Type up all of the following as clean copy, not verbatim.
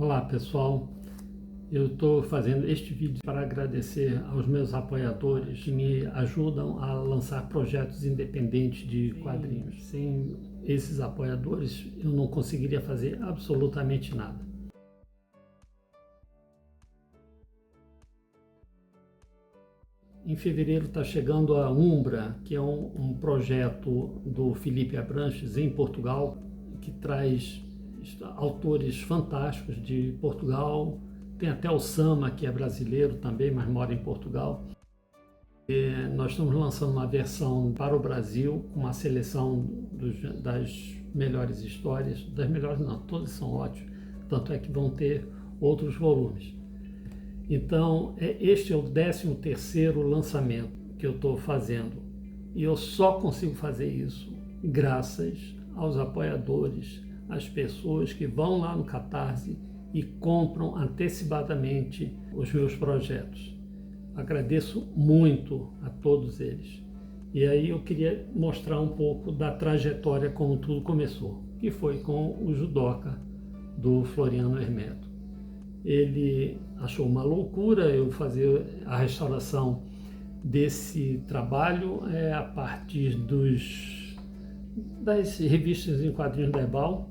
Olá pessoal, eu estou fazendo este vídeo para agradecer aos meus apoiadores que me ajudam a lançar projetos independentes de quadrinhos. Sem esses apoiadores eu não conseguiria fazer absolutamente nada. Em fevereiro está chegando a Umbra, que é um projeto do Felipe Abranches em Portugal, que traz autores fantásticos de Portugal. Tem até o Sama, que é brasileiro também, mas mora em Portugal. Nós estamos lançando uma versão para o Brasil, com uma seleção das melhores histórias. Das melhores não, todas são ótimas, tanto é que vão ter outros volumes. Então, este é o 13º lançamento que eu estou fazendo. E eu só consigo fazer isso graças aos apoiadores, às pessoas que vão lá no Catarse e compram antecipadamente os meus projetos. Agradeço muito a todos eles. E aí eu queria mostrar um pouco da trajetória como tudo começou, que foi com o Judoca, do Floriano Hermeto. Ele achou uma loucura eu fazer a restauração desse trabalho a partir das revistas em quadrinhos da Ebal.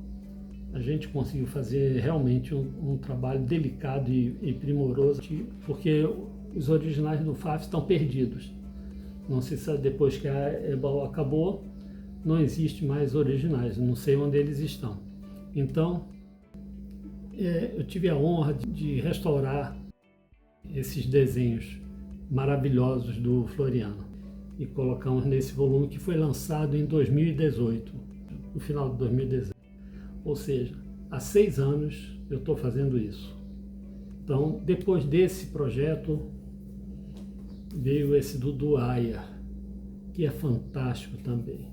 A gente conseguiu fazer realmente um trabalho delicado e primoroso, porque os originais do FAF estão perdidos. Não sei se depois que a Ebal acabou, não existe mais originais, não sei onde eles estão. Então, eu tive a honra de restaurar esses desenhos maravilhosos do Floriano e colocamos nesse volume que foi lançado em 2018, no final de 2018. Ou seja, há 6 anos eu estou fazendo isso. Então, depois desse projeto, veio esse do Dwyer, que é fantástico também.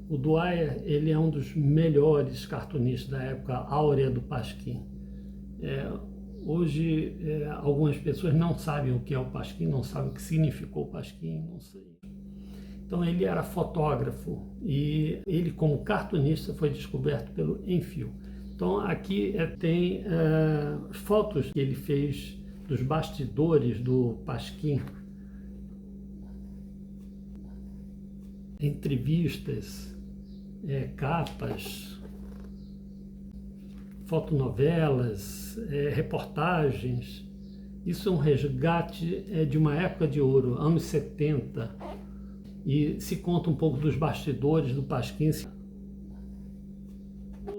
O Dwyer, ele é um dos melhores cartunistas da época áurea do Pasquim. Hoje, algumas pessoas não sabem o que é o Pasquim, não sabem o que significou o Pasquim, não sei. Então, ele era fotógrafo e ele, como cartunista, foi descoberto pelo Enfio. Então, aqui tem fotos que ele fez dos bastidores do Pasquim, entrevistas, capas, fotonovelas, reportagens. Isso é um resgate de uma época de ouro, anos 70, e se conta um pouco dos bastidores do Pasquim.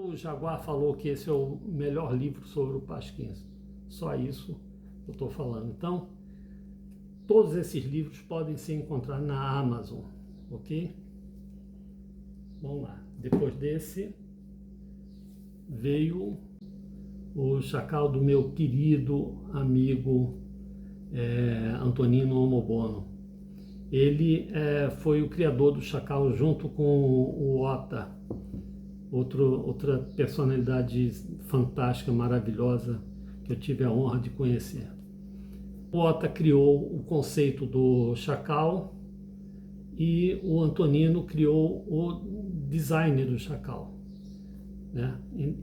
O Jaguar falou que esse é o melhor livro sobre o Pasquim. Só isso eu estou falando. Então, todos esses livros podem ser encontrados na Amazon, ok? Vamos lá. Depois desse, veio o Chacal do meu querido amigo Antonino Omobono. Ele foi o criador do Chacal junto com o Ota, outra personalidade fantástica, maravilhosa, que eu tive a honra de conhecer. O Ota criou o conceito do Chacal e o Antonino criou o design do Chacal.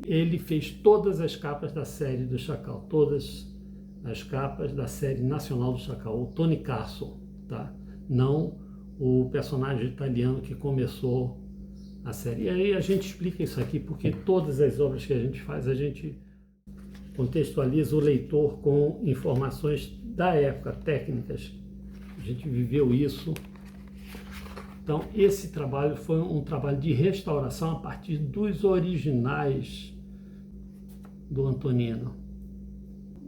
Ele fez todas as capas da série do Chacal, todas as capas da série nacional do Chacal, o Tony Carso, tá? Não o personagem italiano que começou a série. E aí a gente explica isso aqui, porque todas as obras que a gente faz, a gente contextualiza o leitor com informações da época, técnicas. A gente viveu isso. Então, esse trabalho foi um trabalho de restauração a partir dos originais do Antonino.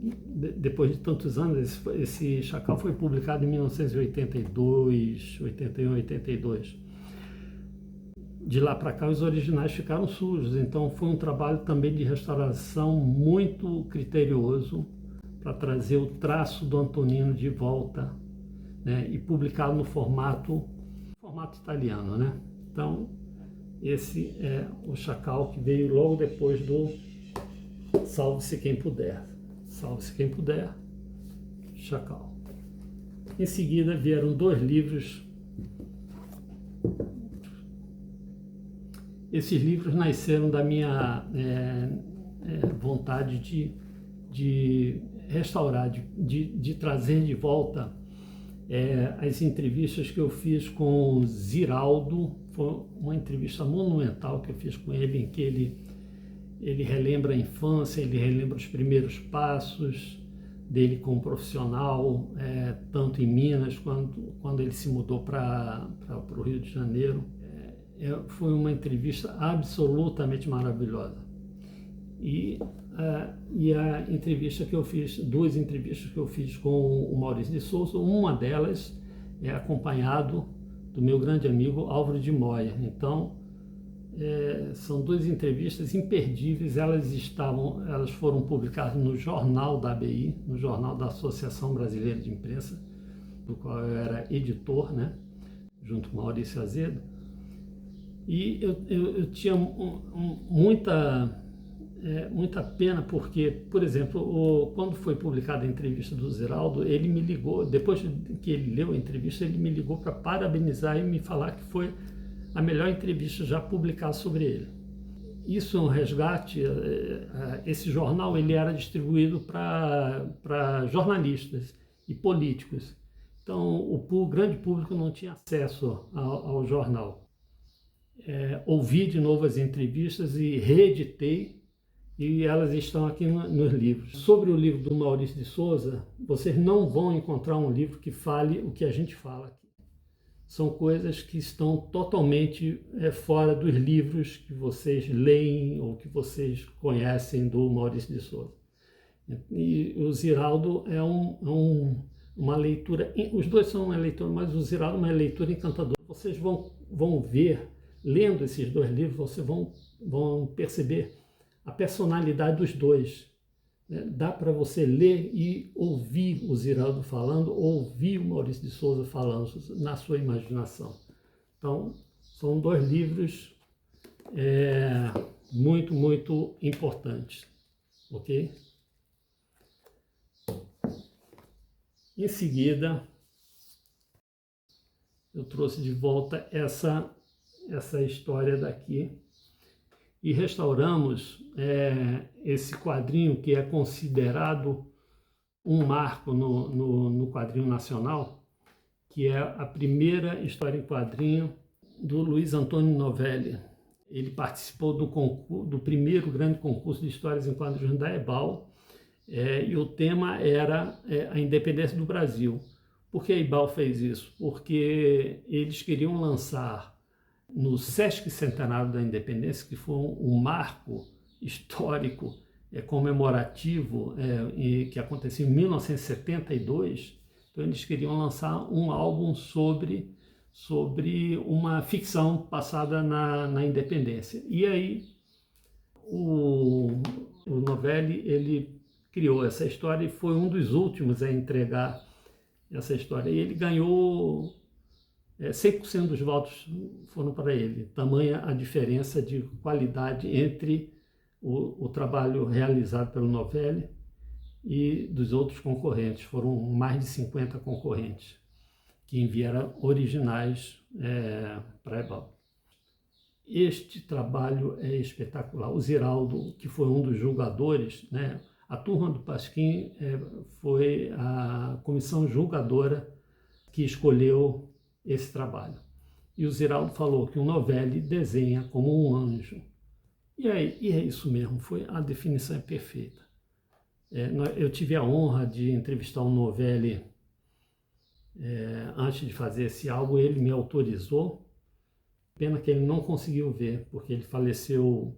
Depois de tantos anos, esse Chacal foi publicado em 1982, 81, 82. De lá para cá, os originais ficaram sujos. Então, foi um trabalho também de restauração muito criterioso para trazer o traço do Antonino de volta, né, e publicado no formato italiano, né? Então, esse é o Chacal que veio logo depois do Salve-se Quem Puder. Salve-se Quem Puder, Chacal. Em seguida vieram 2 livros. Esses livros nasceram da minha vontade de de restaurar, de trazer de volta as entrevistas que eu fiz com Ziraldo. Foi uma entrevista monumental que eu fiz com ele, em que ele relembra a infância, ele relembra os primeiros passos dele como profissional, tanto em Minas quando ele se mudou para o Rio de Janeiro. Foi uma entrevista absolutamente maravilhosa. E a entrevista que eu fiz, duas entrevistas que eu fiz com o Maurício de Souza, uma delas é acompanhado do meu grande amigo Álvaro de Moya. Então, são duas entrevistas imperdíveis. Elas foram publicadas no Jornal da ABI, no Jornal da Associação Brasileira de Imprensa, do qual eu era editor, né, junto com Maurício Azedo. E eu tinha muita pena porque, por exemplo, quando foi publicada a entrevista do Ziraldo, ele me ligou, depois que ele leu a entrevista, ele me ligou para parabenizar e me falar que foi a melhor entrevista já publicada sobre ele. Isso é um resgate. Esse jornal ele era distribuído para jornalistas e políticos. Então, o grande público não tinha acesso ao jornal. Ouvi de novo as entrevistas e reeditei, e elas estão aqui nos livros. Sobre o livro do Maurício de Souza, vocês não vão encontrar um livro que fale o que a gente fala aqui. São coisas que estão totalmente fora dos livros que vocês leem ou que vocês conhecem do Maurício de Souza. E o Ziraldo é uma leitura, os dois são uma leitura, mas o Ziraldo é uma leitura encantadora. Vocês vão ver, lendo esses dois livros, vocês vão perceber a personalidade dos dois. Dá para você ler e ouvir o Ziraldo falando, ouvir o Maurício de Souza falando na sua imaginação. Então, são dois livros muito, muito importantes, ok? Em seguida, eu trouxe de volta essa história daqui e restauramos esse quadrinho que é considerado um marco no quadrinho nacional, que é a primeira história em quadrinho do Luiz Antônio Novelli. Ele participou do primeiro grande concurso de histórias em quadrinhos da EBAL, e o tema era a independência do Brasil. Por que a EBAL fez isso? Porque eles queriam lançar no Sesc Centenário da Independência, que foi um marco histórico comemorativo que aconteceu em 1972. Então eles queriam lançar um álbum sobre uma ficção passada na Independência. E aí o Novelli ele criou essa história e foi um dos últimos a entregar essa história. E ele ganhou 100% dos votos foram para ele. Tamanha a diferença de qualidade entre o trabalho realizado pelo Novelli e dos outros concorrentes. Foram mais de 50 concorrentes que enviaram originais para a EBAL. Este trabalho é espetacular. O Ziraldo, que foi um dos julgadores, né? A turma do Pasquim foi a comissão julgadora que escolheu esse trabalho. E o Ziraldo falou que o Novelli desenha como um anjo. E é isso mesmo, a definição é perfeita. Eu tive a honra de entrevistar o Novelli antes de fazer esse álbum, ele me autorizou. Pena que ele não conseguiu ver, porque ele faleceu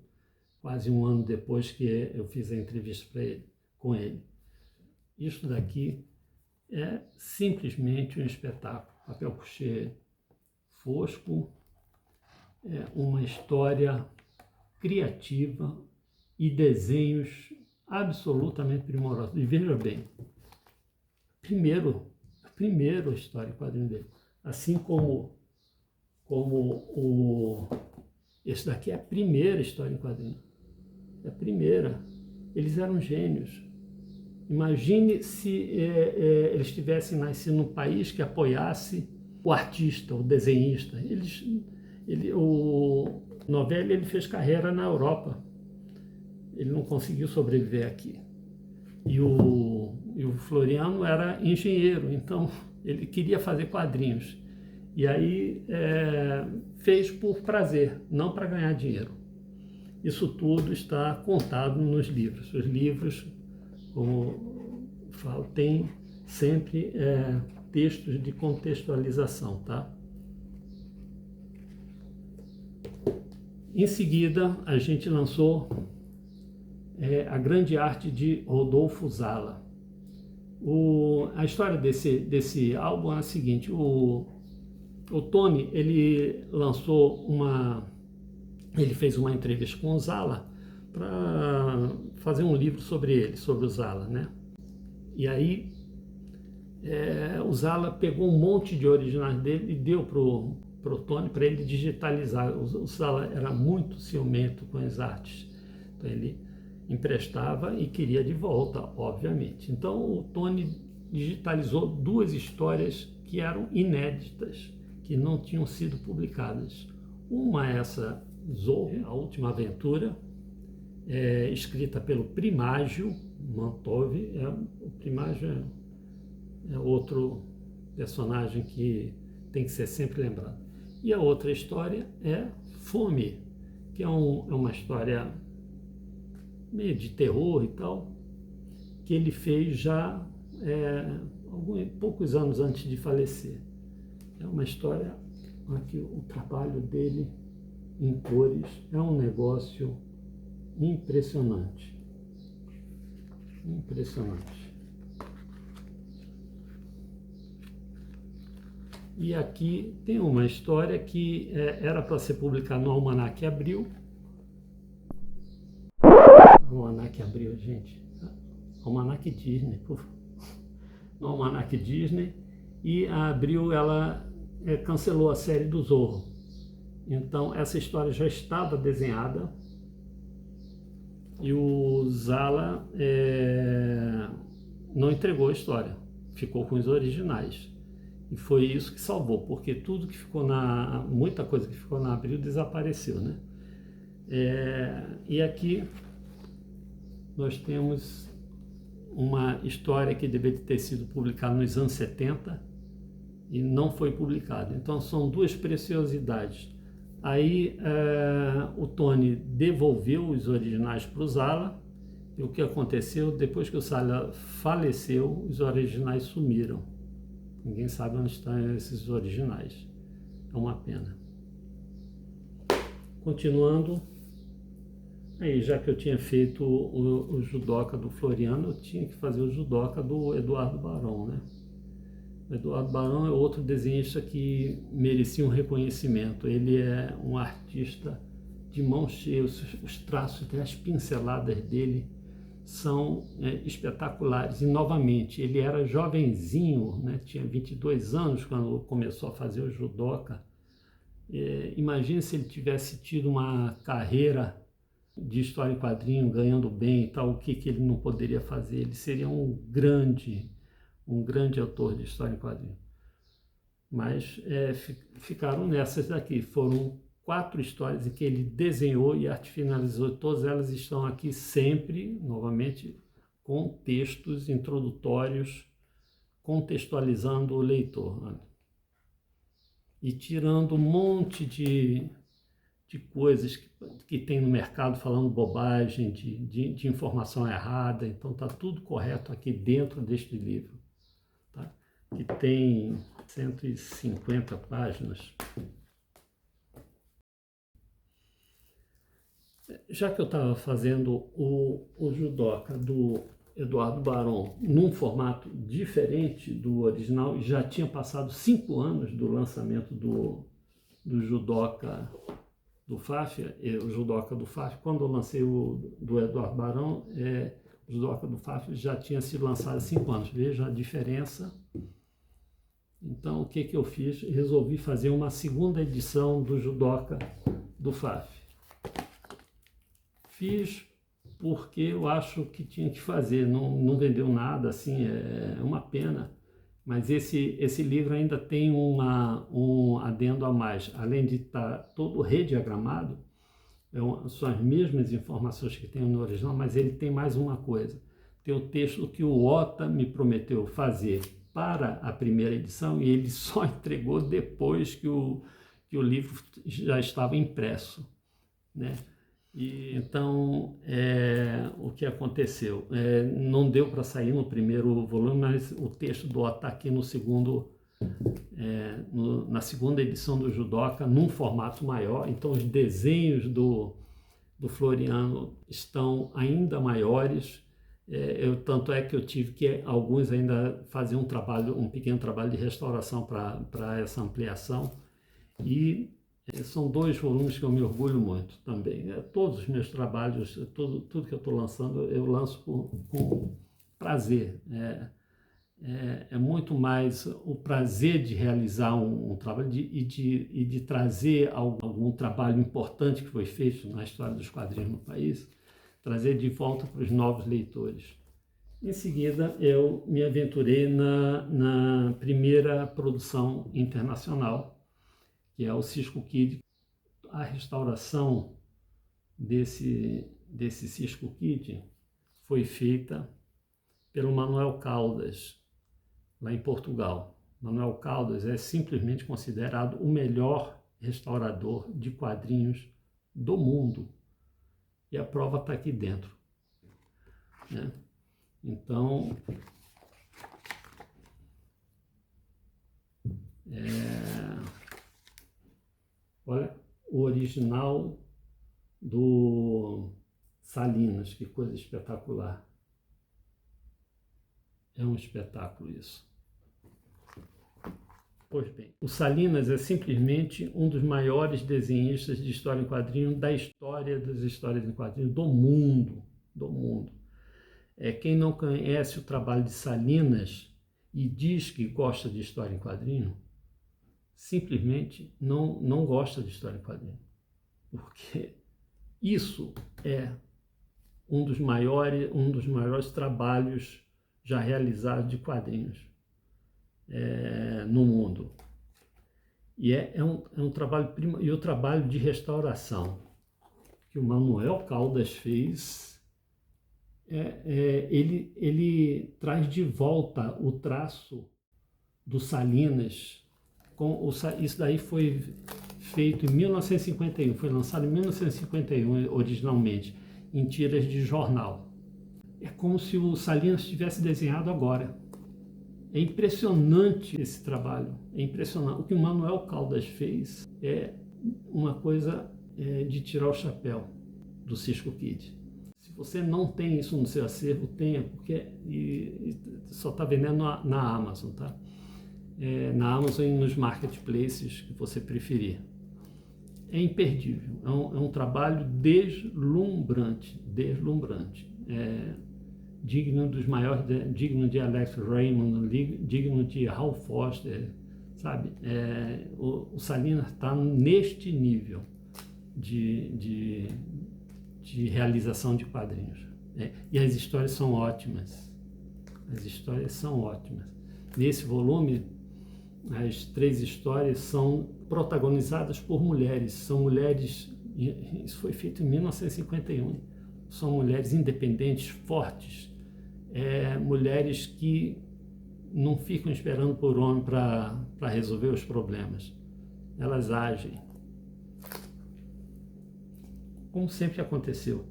quase um ano depois que eu fiz a entrevista com ele. Isso daqui é simplesmente um espetáculo. Papel couché fosco, uma história criativa e desenhos absolutamente primorosos. E veja bem, primeiro história em quadrinho dele, assim como esse daqui é a primeira história em quadrinho. É a primeira. Eles eram gênios. Imagine se eles tivessem nascido num país que apoiasse o artista, o desenhista. O Novelli ele fez carreira na Europa. Ele não conseguiu sobreviver aqui. E o Floriano era engenheiro, então ele queria fazer quadrinhos. E aí fez por prazer, não para ganhar dinheiro. Isso tudo está contado nos livros. Os livros, como falo, têm sempre textos de contextualização, tá? Em seguida, a gente lançou A Grande Arte de Rodolfo Zala. A história desse álbum é a seguinte: o Tony, ele fez uma entrevista com o Zala para fazer um livro sobre ele, sobre o Zala, né? E aí o Zala pegou um monte de originais dele e deu pro Tony para ele digitalizar. O Zala era muito ciumento com as artes, então ele emprestava e queria de volta, obviamente. Então o Tony digitalizou 2 histórias que eram inéditas, que não tinham sido publicadas. Uma é essa Zorro, A Última Aventura, escrita pelo Primágio Mantov. O Primágio é outro personagem que tem que ser sempre lembrado. E a outra história é Fome, que é uma história meio de terror e tal, que ele fez já poucos anos antes de falecer. É uma história aqui, o trabalho dele em cores é um negócio impressionante. Impressionante. E aqui tem uma história que era para ser publicada no Almanac Abril. Almanac Abril, gente. Almanac Disney, por favor. No Almanac Disney. E a Abril, ela cancelou a série do Zorro. Então, essa história já estava desenhada. E o Zala não entregou a história. Ficou com os originais. E foi isso que salvou, porque tudo que ficou muita coisa que ficou na Abril desapareceu, né? E aqui nós temos uma história que deveria ter sido publicada nos anos 70 e não foi publicada. Então são 2 preciosidades. Aí o Tony devolveu os originais para o Zala, e o que aconteceu, depois que o Zala faleceu, os originais sumiram. Ninguém sabe onde estão esses originais. É uma pena. Continuando, aí já que eu tinha feito o judoca do Floriano, eu tinha que fazer o judoca do Eduardo Barão, né? O Eduardo Barão é outro desenhista que merecia um reconhecimento. Ele é um artista de mão cheia, os traços, as pinceladas dele são espetaculares. E, novamente, ele era jovenzinho, né? Tinha 22 anos quando começou a fazer o judoca. Imagine se ele tivesse tido uma carreira de história em quadrinho, ganhando bem e tal, o que ele não poderia fazer? Ele seria um grande autor de história em quadrinho. Mas ficaram nessas daqui. Foram 4 histórias em que ele desenhou e arte finalizou. Todas elas estão aqui sempre, novamente, com textos introdutórios, contextualizando o leitor, né? E tirando um monte de coisas que tem no mercado falando bobagem, de informação errada. Então está tudo correto aqui dentro deste livro, tá? Que tem 150 páginas. Já que eu estava fazendo o judoca do Eduardo Barão num formato diferente do original, e já tinha passado 5 anos do lançamento do judoca do Faf, o judoca do Faf, quando eu lancei o do Eduardo Barão, o judoca do Faf já tinha sido lançado há 5 anos. Veja a diferença. Então, o que eu fiz? Resolvi fazer uma segunda edição do judoca do Faf. Fiz porque eu acho que tinha que fazer, não vendeu nada, assim, é uma pena. Mas esse livro ainda tem um adendo a mais. Além de estar todo rediagramado, são as mesmas informações que tem no original, mas ele tem mais uma coisa. tem o texto que o Ota me prometeu fazer para a primeira edição e ele só entregou depois que o livro já estava impresso, né? E, então, o que aconteceu? Não deu para sair no primeiro volume, mas o texto do Ota está aqui no segundo, na segunda edição do Judoca, num formato maior. Então, os desenhos do Floriano estão ainda maiores. Tanto é que eu tive que alguns ainda fazer um pequeno trabalho de restauração para essa ampliação. E são 2 volumes que eu me orgulho muito também. Todos os meus trabalhos, tudo que eu estou lançando, eu lanço com prazer. É muito mais o prazer de realizar um trabalho e de trazer algum trabalho importante que foi feito na história dos quadrinhos no país, trazer de volta para os novos leitores. Em seguida, eu me aventurei na primeira produção internacional, que é o Cisco Kid. A restauração desse Cisco Kid foi feita pelo Manuel Caldas, lá em Portugal. Manuel Caldas é simplesmente considerado o melhor restaurador de quadrinhos do mundo. E a prova está aqui dentro, né? Então, olha o original do Salinas, que coisa espetacular. É um espetáculo isso. Pois bem, o Salinas é simplesmente um dos maiores desenhistas de história em quadrinho da história das histórias em quadrinho do mundo. Quem não conhece o trabalho de Salinas e diz que gosta de história em quadrinho, simplesmente não gosta de história em quadrinho. Porque isso é um dos maiores trabalhos já realizados de quadrinhos no mundo. E é um trabalho e o trabalho de restauração que o Manuel Caldas fez, ele traz de volta o traço do Salinas. Isso daí foi feito em 1951, foi lançado em 1951 originalmente, em tiras de jornal. É como se o Salinas tivesse desenhado agora. É impressionante esse trabalho, é impressionante. O que o Manuel Caldas fez é uma coisa de tirar o chapéu do Cisco Kid. Se você não tem isso no seu acervo, tenha, porque só está vendendo na Amazon, tá? Na Amazon e nos marketplaces que você preferir. É imperdível, é um trabalho deslumbrante. Digno dos maiores, digno de Alex Raymond, digno de Hal Foster, sabe? O Salinas está neste nível de realização de quadrinhos. E as histórias são ótimas. Nesse volume, as 3 histórias são protagonizadas por mulheres. São mulheres, isso foi feito em 1951. São mulheres independentes, fortes, mulheres que não ficam esperando por homem para resolver os problemas. Elas agem. Como sempre aconteceu.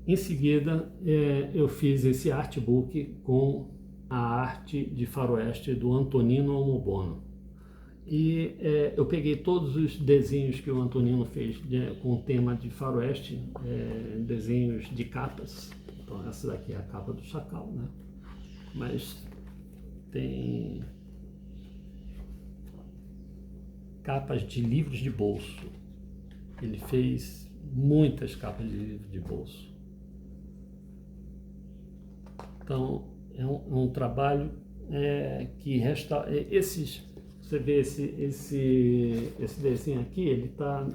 Em seguida, eu fiz esse artbook com a arte de faroeste do Antonino Almobono. E eu peguei todos os desenhos que o Antonino fez com o tema de faroeste, desenhos de capas. Então essa daqui é a capa do Chacal, né? Mas tem capas de livros de bolso. Ele fez muitas capas de livros de bolso. Então é um trabalho que resta esses. Você vê esse desenho aqui, ele está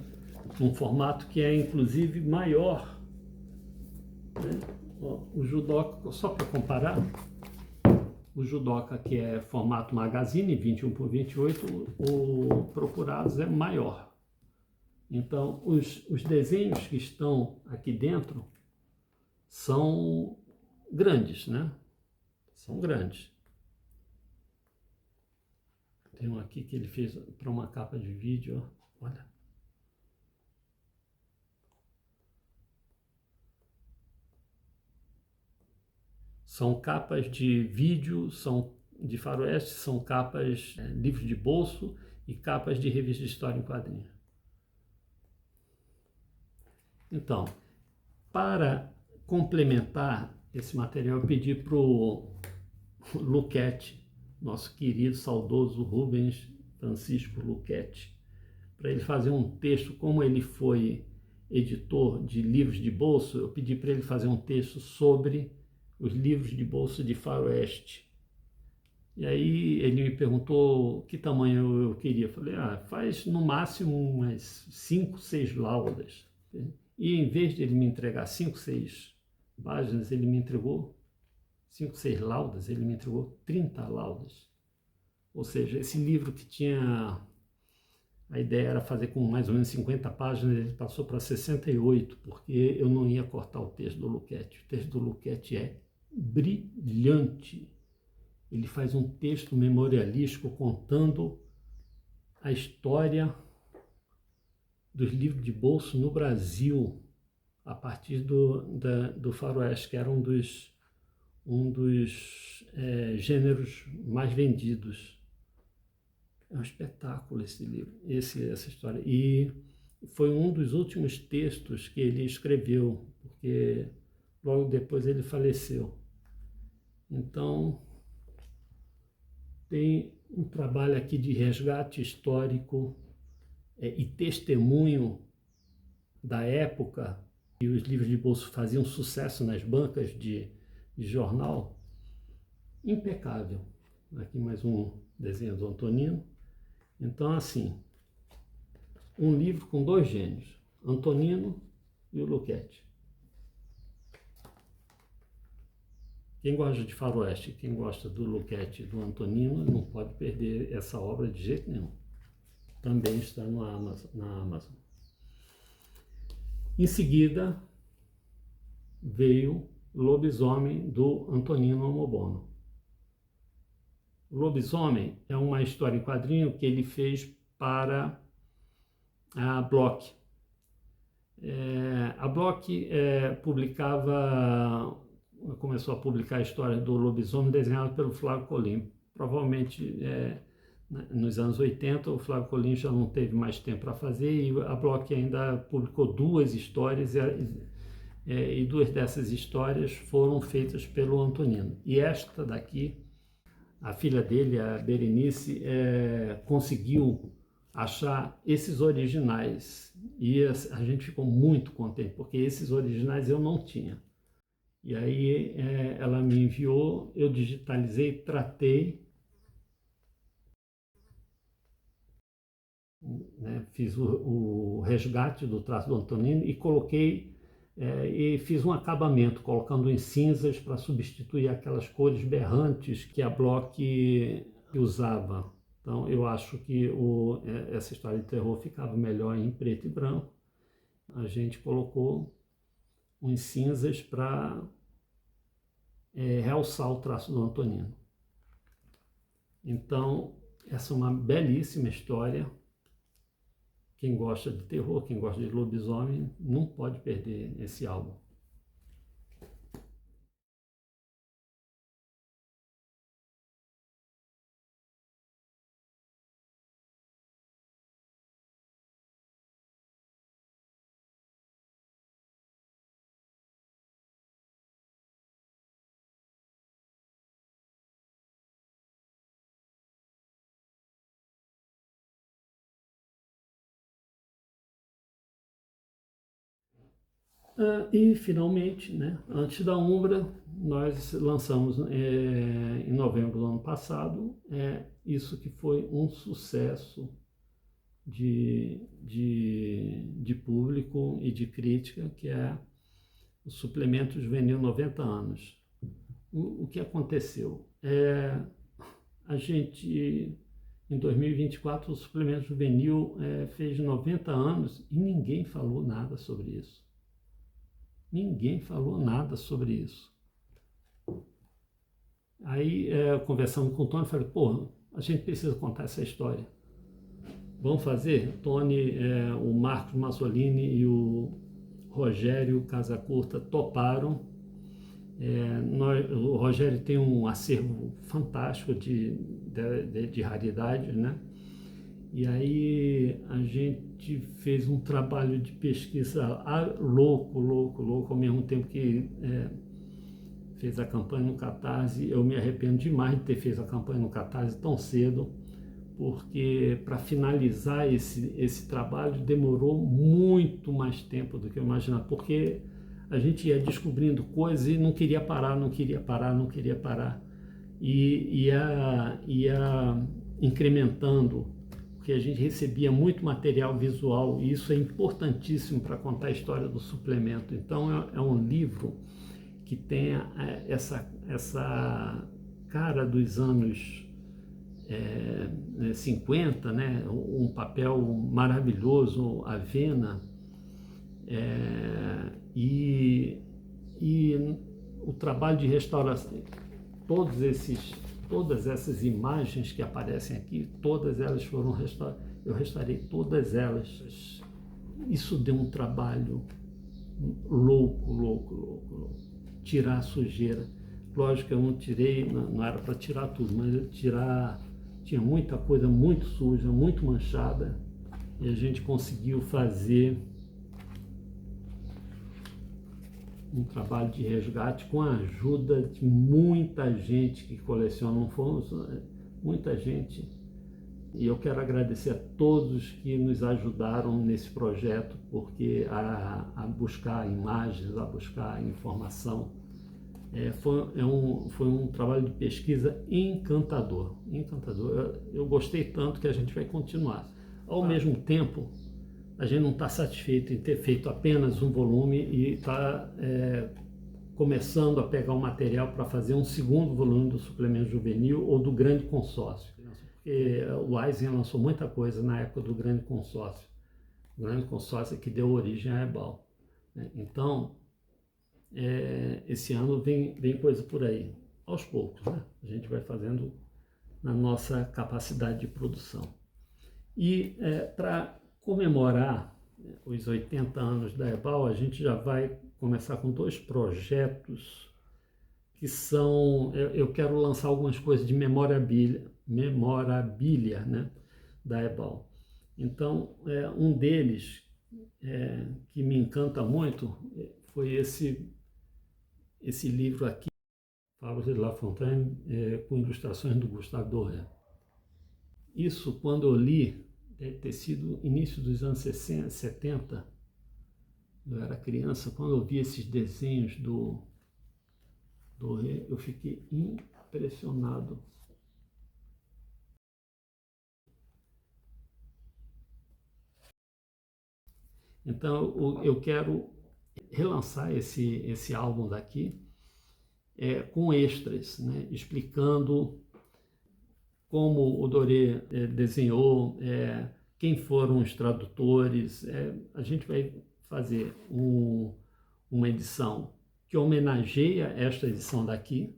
num formato que é inclusive maior, né? O Judoca, só para comparar, o Judoca, que é formato magazine, 21 por 28, o Procurados é maior. Então, os desenhos que estão aqui dentro são grandes, né? São grandes. Tem um aqui que ele fez para uma capa de vídeo, ó. Olha. São capas de vídeo, são de faroeste, são capas, livros de bolso e capas de revista de história em quadrinhos. Então, para complementar esse material, eu pedi para o Luquete, nosso querido, saudoso Rubens Francisco Luquete, para ele fazer um texto. Como ele foi editor de livros de bolso, eu pedi para ele fazer um texto sobre os livros de bolso de faroeste. E aí ele me perguntou que tamanho eu queria. Eu falei, faz no máximo umas 5, 6 laudas. E em vez de ele me entregar 5, 6 páginas, ele me entregou 5, 6 laudas, ele me entregou 30 laudas. Ou seja, esse livro que tinha... A ideia era fazer com mais ou menos 50 páginas, ele passou para 68, porque eu não ia cortar o texto do Luquete. O texto do Luquete é brilhante. Ele faz um texto memorialístico contando a história dos livros de bolso no Brasil, a partir do faroeste, que era um dos gêneros mais vendidos. É um espetáculo esse livro, essa história. E foi um dos últimos textos que ele escreveu, porque logo depois ele faleceu. Então, tem um trabalho aqui de resgate histórico e testemunho da época que os livros de bolso faziam sucesso nas bancas de jornal, impecável. Aqui mais um desenho do Antonino. Então, assim, um livro com 2 gênios, Antonino e o Luquete. Quem gosta de faroeste, quem gosta do Luquete e do Antonino, não pode perder essa obra de jeito nenhum. Também está na Amazon. Em seguida, veio Lobisomem, do Antonino Amobono. O Lobisomem é uma história em quadrinho que ele fez para a Block. A Block começou a publicar a história do lobisomem desenhado pelo Flávio Colim. Provavelmente nos anos 80 o Flávio Colim já não teve mais tempo para fazer, e a Block ainda publicou 2 histórias, e 2 dessas histórias foram feitas pelo Antonino. E esta daqui, a filha dele, a Berenice, conseguiu achar esses originais, e a gente ficou muito contente, porque esses originais eu não tinha. E aí ela me enviou, eu digitalizei, tratei, né, fiz o resgate do traço do Antonino e coloquei, e fiz um acabamento, colocando em cinzas para substituir aquelas cores berrantes que a Block usava. Então eu acho que essa história de terror ficava melhor em preto e branco. A gente colocou uns cinzas para realçar o traço do Antonino. Então, essa é uma belíssima história. Quem gosta de terror, quem gosta de lobisomem, não pode perder esse álbum. E, finalmente, né, antes da Umbra, nós lançamos em novembro do ano passado isso que foi um sucesso de público e de crítica, que é o Suplemento Juvenil 90 anos. O que aconteceu? A gente, em 2024, o Suplemento Juvenil fez 90 anos e ninguém falou nada sobre isso. Ninguém falou nada sobre isso. Aí, conversando com o Tony, falei, pô, a gente precisa contar essa história. Vamos fazer? Tony, o Marcos Mazzolini e o Rogério Casacurta toparam. O Rogério tem um acervo fantástico de raridades, né? E aí a gente fez um trabalho de pesquisa louco, ao mesmo tempo que fez a campanha no Catarse. Eu me arrependo demais de ter feito a campanha no Catarse tão cedo, porque para finalizar esse trabalho demorou muito mais tempo do que eu imaginava, porque a gente ia descobrindo coisas e não queria parar, e ia incrementando, porque a gente recebia muito material visual, e isso é importantíssimo para contar a história do suplemento. Então é um livro que tem essa cara dos anos 50, né? Um papel maravilhoso, Avena, e o trabalho de restauração, todas essas imagens que aparecem aqui, todas elas foram restauradas, eu restaurei todas elas. Isso deu um trabalho louco. Tirar a sujeira. Lógico que eu não tirei, não era para tirar tudo, mas tinha muita coisa muito suja, muito manchada, e a gente conseguiu fazer um trabalho de resgate com a ajuda de muita gente que coleciona, não fomos muita gente, e eu quero agradecer a todos que nos ajudaram nesse projeto, porque a buscar imagens, a buscar informação, foi um trabalho de pesquisa encantador. Eu gostei tanto que a gente vai continuar. Ao mesmo tempo, a gente não está satisfeito em ter feito apenas um volume e está começando a pegar o material para fazer um segundo volume do suplemento juvenil ou do grande consórcio. Porque o Eisen lançou muita coisa na época do grande consórcio. O grande consórcio é que deu origem à Ebal. Então, esse ano vem coisa por aí, aos poucos, né? A gente vai fazendo na nossa capacidade de produção. E para comemorar os 80 anos da Ebal, a gente já vai começar com 2 projetos que são... Eu quero lançar algumas coisas de memorabilia, né, da Ebal. Então, um deles que me encanta muito foi esse livro aqui, Fábulas de La Fontaine, com ilustrações do Gustave Doré. Isso, quando eu li, deve ter sido início dos anos 60, 70, eu era criança, quando eu vi esses desenhos do Doré, eu fiquei impressionado. Então, eu quero relançar esse álbum daqui com extras, né, explicando como o Doré desenhou, quem foram os tradutores. A gente vai fazer uma edição que homenageia esta edição daqui,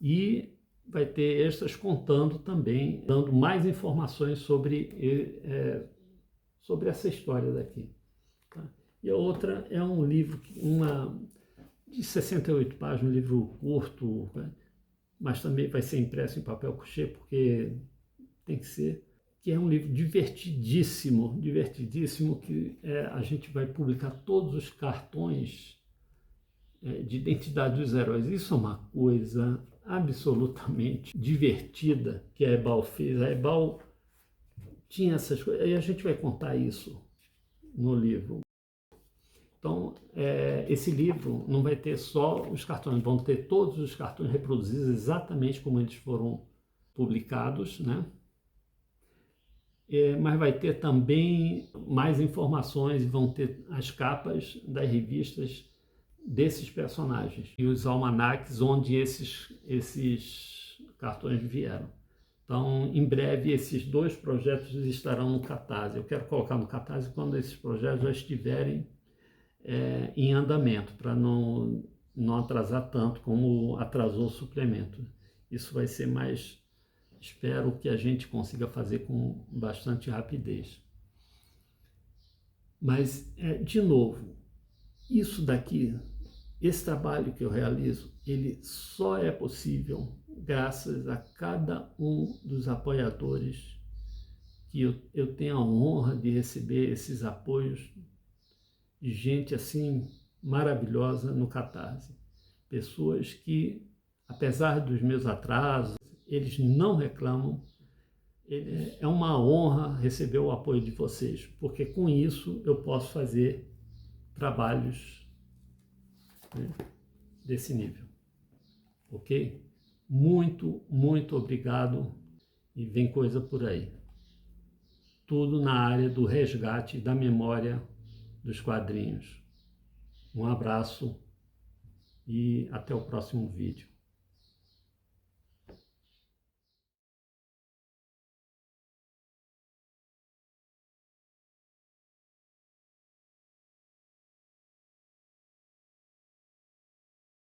e vai ter extras contando também, dando mais informações sobre essa história daqui. Tá? E a outra é um livro, de 68 páginas, um livro curto, né? Mas também vai ser impresso em papel couché, porque tem que ser, que é um livro divertidíssimo, que a gente vai publicar todos os cartões de identidade dos heróis. Isso é uma coisa absolutamente divertida que a Ebal fez. A Ebal tinha essas coisas, e a gente vai contar isso no livro. Então, esse livro não vai ter só os cartões, vão ter todos os cartões reproduzidos exatamente como eles foram publicados, né? Mas vai ter também mais informações, vão ter as capas das revistas desses personagens e os almanaques onde esses cartões vieram. Então, em breve, esses 2 projetos estarão no Catarse. Eu quero colocar no Catarse quando esses projetos já estiverem em andamento, para não atrasar tanto como atrasou o suplemento. Isso vai ser mais, espero que a gente consiga fazer com bastante rapidez. Mas, de novo, isso daqui, esse trabalho que eu realizo, ele só é possível graças a cada um dos apoiadores que eu tenho a honra de receber esses apoios de gente assim maravilhosa no Catarse. Pessoas que, apesar dos meus atrasos, eles não reclamam. É uma honra receber o apoio de vocês, porque com isso eu posso fazer trabalhos, né, desse nível. Ok? Muito, muito obrigado e vem coisa por aí. Tudo na área do resgate da memória dos quadrinhos. Um abraço e até o próximo vídeo.